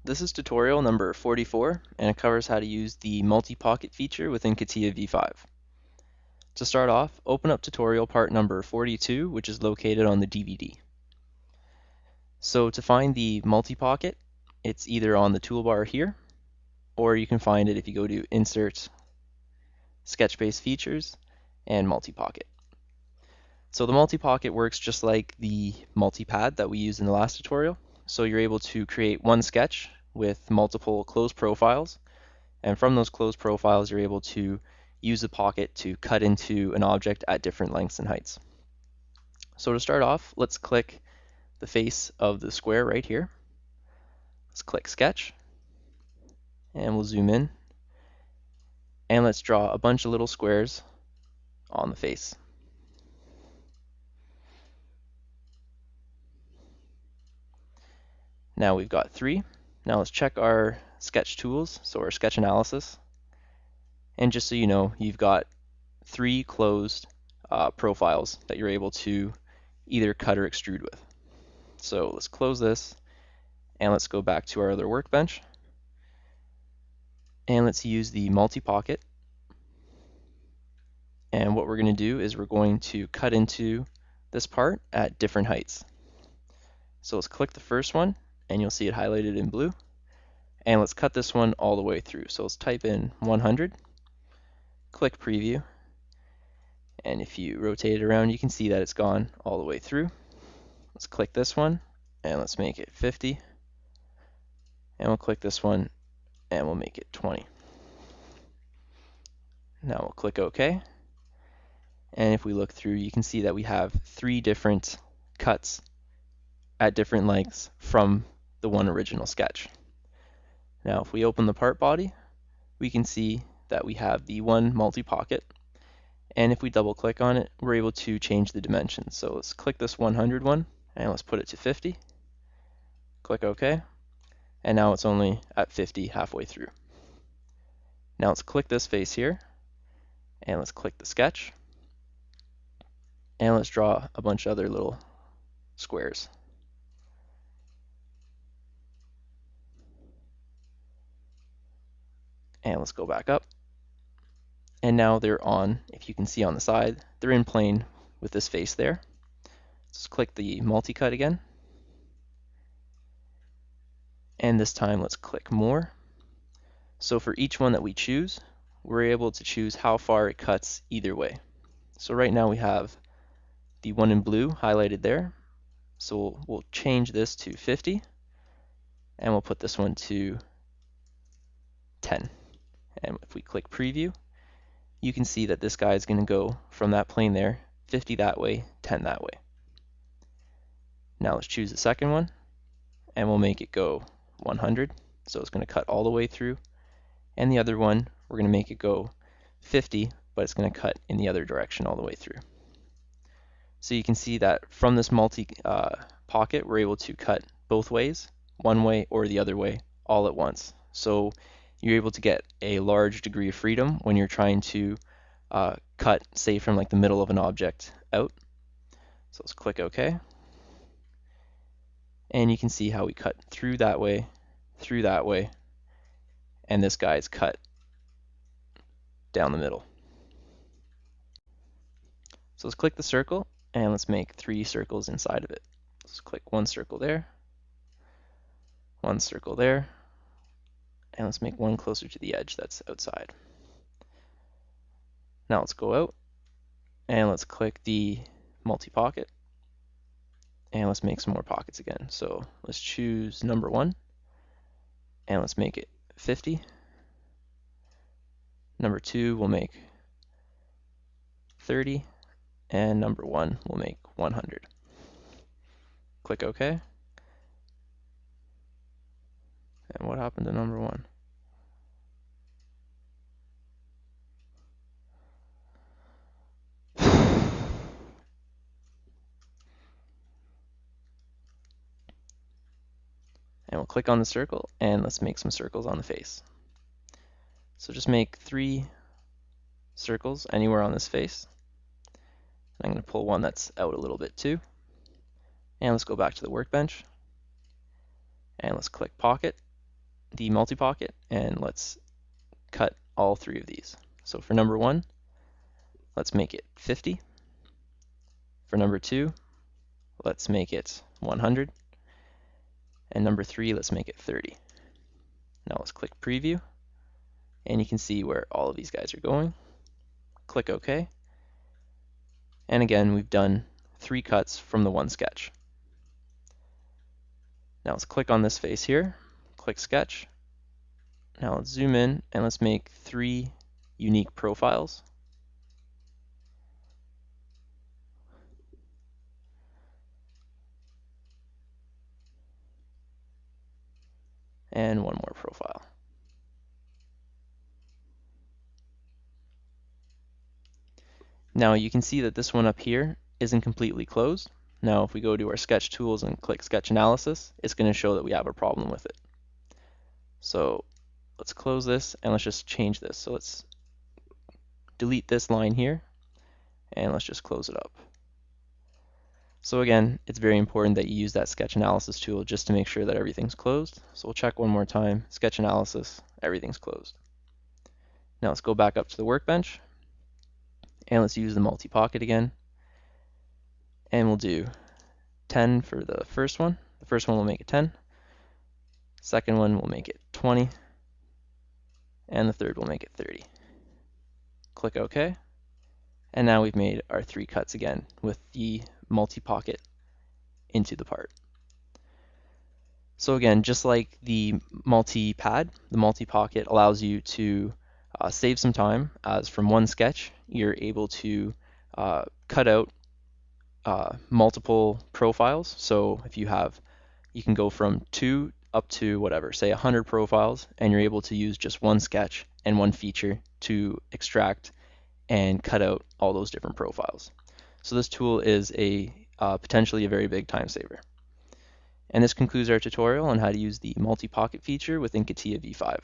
This is tutorial number 44, and it covers how to use the multi-pocket feature within CATIA v5. To start off, open up tutorial part number 42, which is located on the DVD. So to find the multi-pocket, it's either on the toolbar here, or you can find it if you go to Insert, Sketch-Based Features, and Multi-Pocket. So the multi-pocket works just like the multi-pad that we used in the last tutorial. So you're able to create one sketch with multiple closed profiles, and from those closed profiles you're able to use the pocket to cut into an object at different lengths and heights. So to start off, let's click the face of the square right here. Let's click Sketch, and we'll zoom in, and let's draw a bunch of little squares on the face. Now we've got 3. Now let's check our sketch tools, so our sketch analysis. And just so you know, you've got 3 closed profiles that you're able to either cut or extrude with. So let's close this, and let's go back to our other workbench. And let's use the multi-pocket. And what we're going to do is we're going to cut into this part at different heights. So let's click the first one, and you'll see it highlighted in blue. And let's cut this one all the way through. So let's type in 100, click preview, and if you rotate it around, you can see that it's gone all the way through. Let's click this one, and let's make it 50. And we'll click this one, and we'll make it 20. Now we'll click OK. And if we look through, you can see that we have 3 different cuts at different lengths from the one original sketch. Now if we open the part body, we can see that we have the one multi-pocket, and if we double click on it, we're able to change the dimensions. So let's click this 100 one, and let's put it to 50. Click OK, and now it's only at 50 halfway through. Now let's click this face here, and let's click the sketch, and let's draw a bunch of other little squares. And let's go back up. And now they're on, if you can see on the side, they're in plane with this face there. Let's click the multi-cut again. And this time let's click more. So for each one that we choose, we're able to choose how far it cuts either way. So right now we have the one in blue highlighted there. So we'll change this to 50, and we'll put this one to 10. And if we click preview, you can see that this guy is going to go from that plane there, 50 that way, 10 that way. Now let's choose the second one, and we'll make it go 100. So it's going to cut all the way through. And the other one, we're going to make it go 50, but it's going to cut in the other direction all the way through. So you can see that from this multi-pocket, we're able to cut both ways, one way or the other way, all at once. So you're able to get a large degree of freedom when you're trying to cut, say, from like the middle of an object out. So let's click OK. And you can see how we cut through that way, and this guy's cut down the middle. So let's click the circle, and let's make 3 circles inside of it. Let's click one circle there, one circle there, and let's make one closer to the edge that's outside. Now let's go out, and let's click the multi-pocket, and let's make some more pockets again. So let's choose number 1, and let's make it 50. Number 2 we'll make 30, and number 1 we'll make 100. Click OK. And what happened to number 1? And we'll click on the circle, and let's make some circles on the face. So just make 3 circles anywhere on this face. I'm going to pull one that's out a little bit too. And let's go back to the workbench. And let's click pocket. the multi-pocket and let's cut all three of these. So for number 1, let's make it 50. For number 2, let's make it 100. And number 3, let's make it 30. Now let's click preview, and you can see where all of these guys are going. Click OK. And again, we've done 3 cuts from the one sketch. Now let's click on this face here, click sketch. Now let's zoom in and let's make 3 unique profiles. And one more profile. Now you can see that this one up here isn't completely closed. Now if we go to our sketch tools and click sketch analysis, it's going to show that we have a problem with it. So let's close this and let's just change this. So let's delete this line here and let's just close it up. So again, it's very important that you use that sketch analysis tool just to make sure that everything's closed. So we'll check one more time, sketch analysis, everything's closed. Now let's go back up to the workbench and let's use the multi-pocket again. And we'll do 10 for the first one. The first one will make it 10. Second one will make it 20. And the third will make it 30. Click OK. And now we've made our 3 cuts again with the multi-pocket into the part. So again, just like the multi-pad, the multi-pocket allows you to save some time, as from one sketch, you're able to cut out multiple profiles. So if you have, you can go from 2 up to whatever, say 100 profiles, and you're able to use just one sketch and one feature to extract and cut out all those different profiles. So this tool is potentially a very big time saver. And this concludes our tutorial on how to use the multi-pocket feature within CATIA v5.